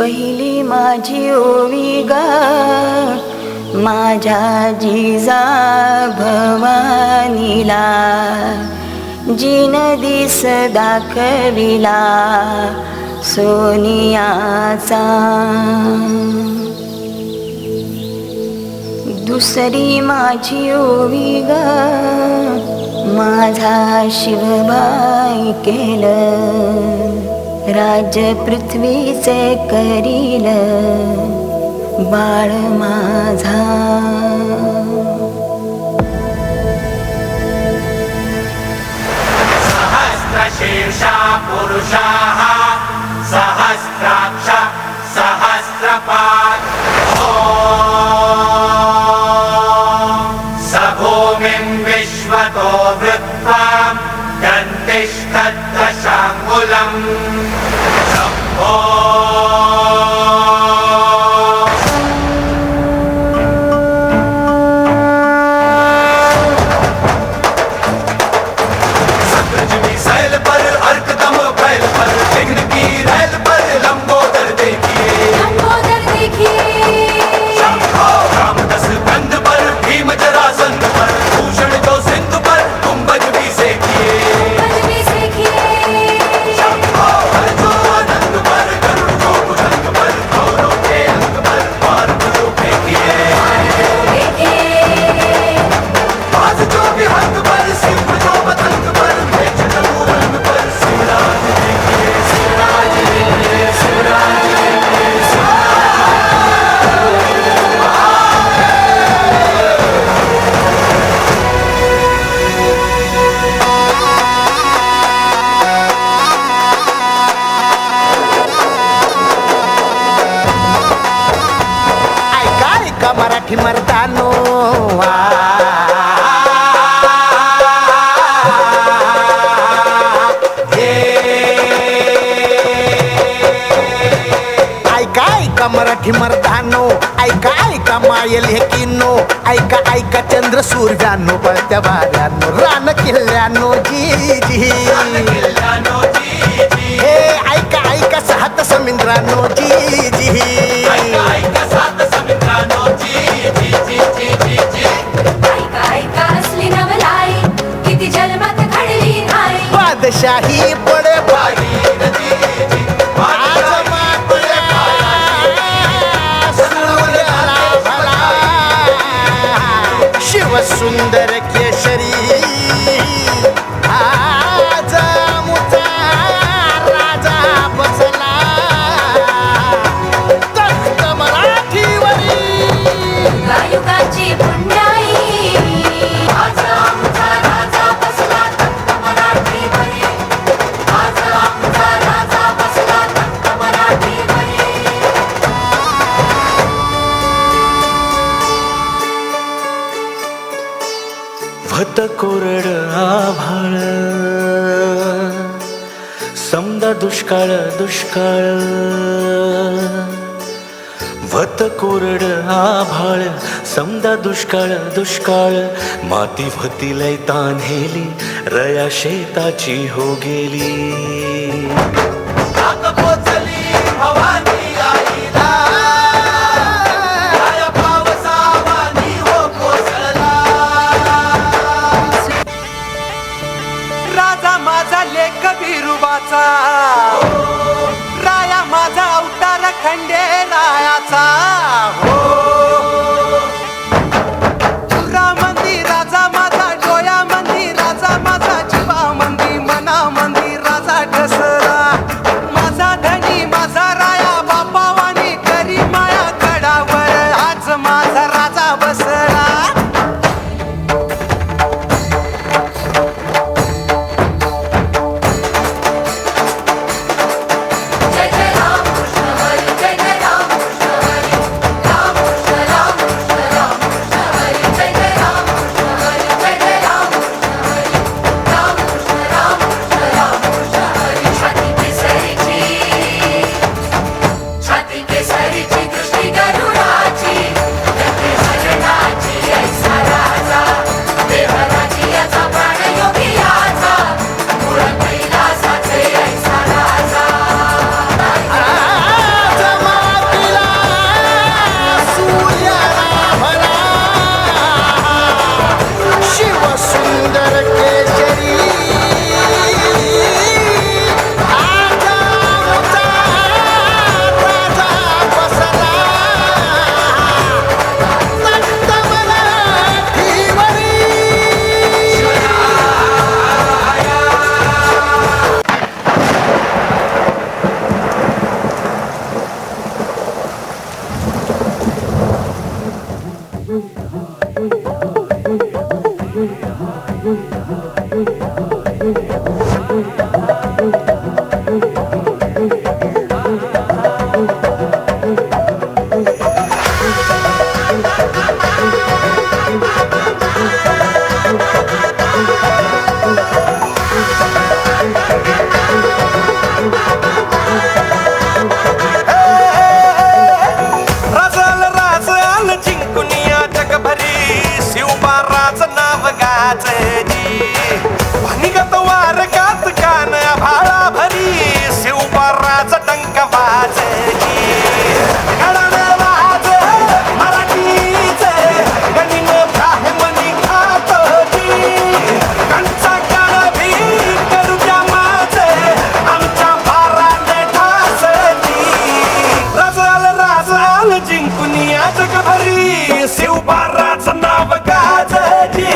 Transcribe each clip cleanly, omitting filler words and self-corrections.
पहिली माझी ओवी गा माझ्या जिजा भवानीला, जिन दिस दाखविला सोनियाचा. दुसरी माझी ओवी ग माझा शिवबाई केलं, राज्य पृथ्वीचे करील बाळ माझा. सहस्रशीर्षा पुरुषाः सहस्राक्ष सहस्रपात्. स भूमिं विश्वतो वृत्वा दन्तिष्ठद्दशाङ्गुलम्. शम्भो मराठी मर्दानो, ऐका ऐका मराठी मर्दानो, ऐका ऐका मायल हे किनो, ऐका ऐका चंद्र सूर्यानो, बळत्या वाऱ्यानो, रान किल्ल्यानो जी जी, हे ऐका ऐका सात समुद्रानो जी जी, ऐका सात समुद्रानो जी जी जी जी जी जी, ऐका ऐका असली नवलाई किती जन्मात घडली नाही. बादशाही पडे भागीरथी जी, आज मातया सूर्याला भला, शिव सुंदर केशरी आज मुचा राजा बसला, तख्त मराठीवरी युगायुगाची पुण्याई. आज आमचा राजा बसला तख्त मराठीवरी, आज आमचा राजा बसला तख्त मराठीवरी. भत कोरड आभाळ समदा दुष्काळ दुष्काळ, भत कोरड आभाळ समदा दुष्काळ दुष्काळ, माती भती लय तान्हेली रया शेताची हो गेली. राजा माझा लेख बिरुबाचा, राया माझा अवतार खंडेरायाचा. हो तुरा मंदी राजा माझा, डोया मंदी राजा माझा, जीवा मंदी मना मंदी राजा ठसला. हरी शिवबाराचं नाव गाजजी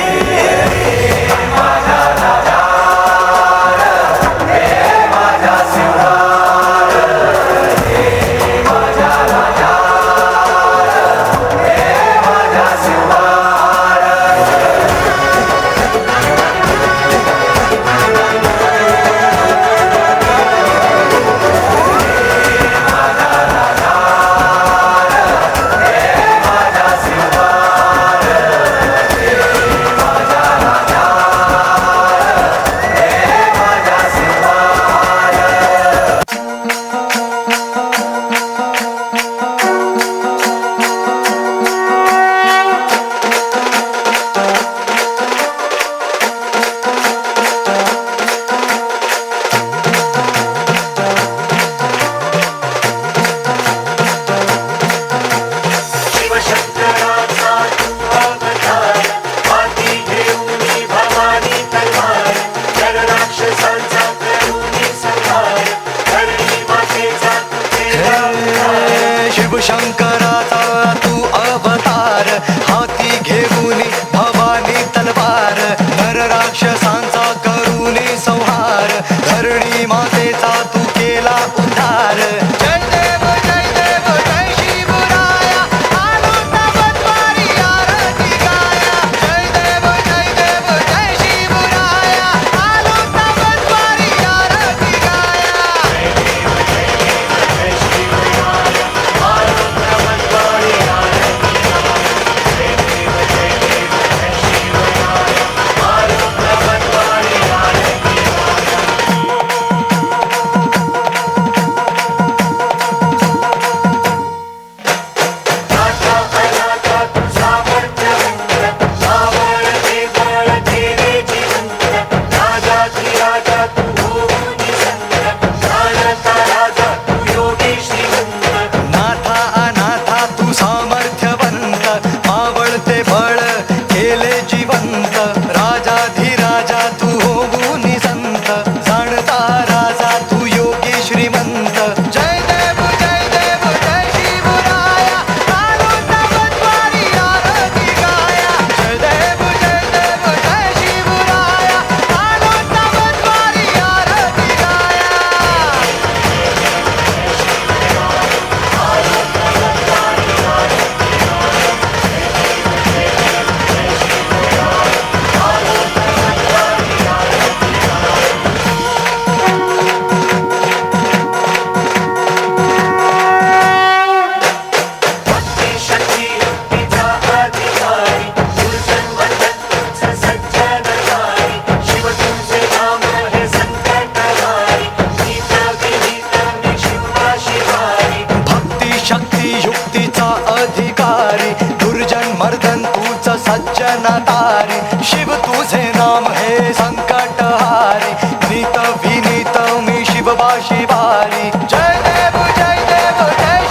शिवशंकराचा तू अवतार हाती घेऊन भवानी तलवार नर राक्षसांचा करुणी संहार धरणी मातेचा तू केला उद्धार जय देव जय शिवराया आलो नवद्वारी आरती गाया जय देव जय शिवराया आलो नवद्वारी आरती गाया नाथा अनाथा तू सामर्थ्यवंत आवडते बळ केले जिवंत राजाधिराजा तू होऊनी संत जाणता राजा तू योगी श्रीमंत जय देव जय शिवराया आलो नवद्वारी आरती गाया जय देव जय शिवराया आलो नवद्वारी आरती गाया भक्ती शक्ती युक्तीचा अधिकारी दुर्जन मर्दन तूच सज्जनतारी शिव तुझे नाम हे संकटहारी नीत विनीत मी शिवबा शिवारी जय देव जय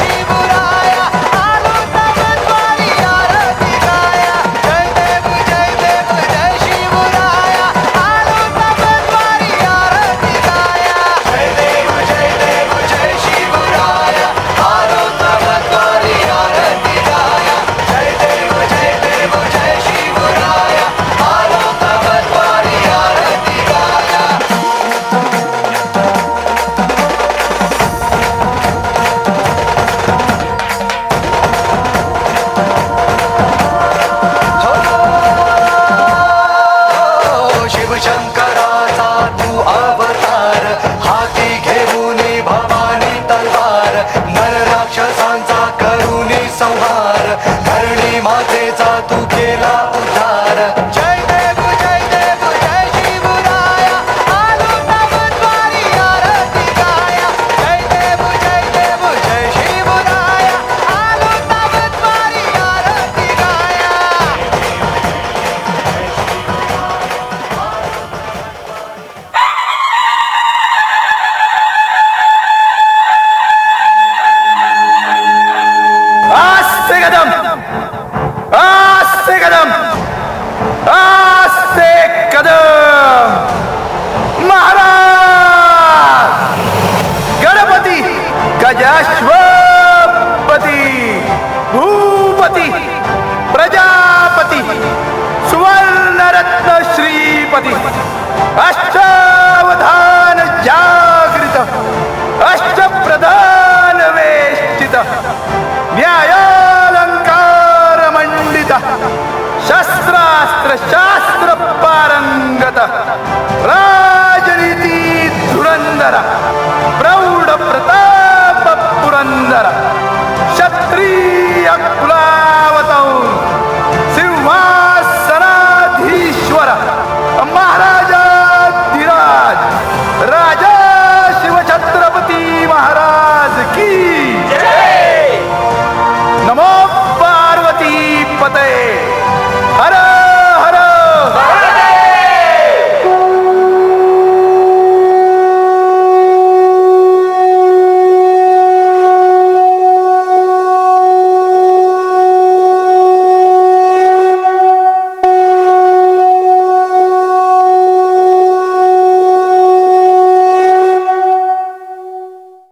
शिवराया आलो नवद्वारी आरती गाया जय देव जय शिवराया आलो नवद्वारी आरती गाया जय देव जय शिवराया आलो नवद्वारी आरती गाया जय देव जय शिवराया आलो नवद्वारी आरती गाया शिवशंकराचा तू अवतार हाती घेऊन भवानी तलवार नर राक्षसांचा करुणी संहार धरणी मातेचा तू केला उद्धार जय देव जय शिवराया आलो नवद्वारी आरती गाया जय देव जय शिवराया आलो नवद्वारी आरती गाया आस्ते कदम जय हर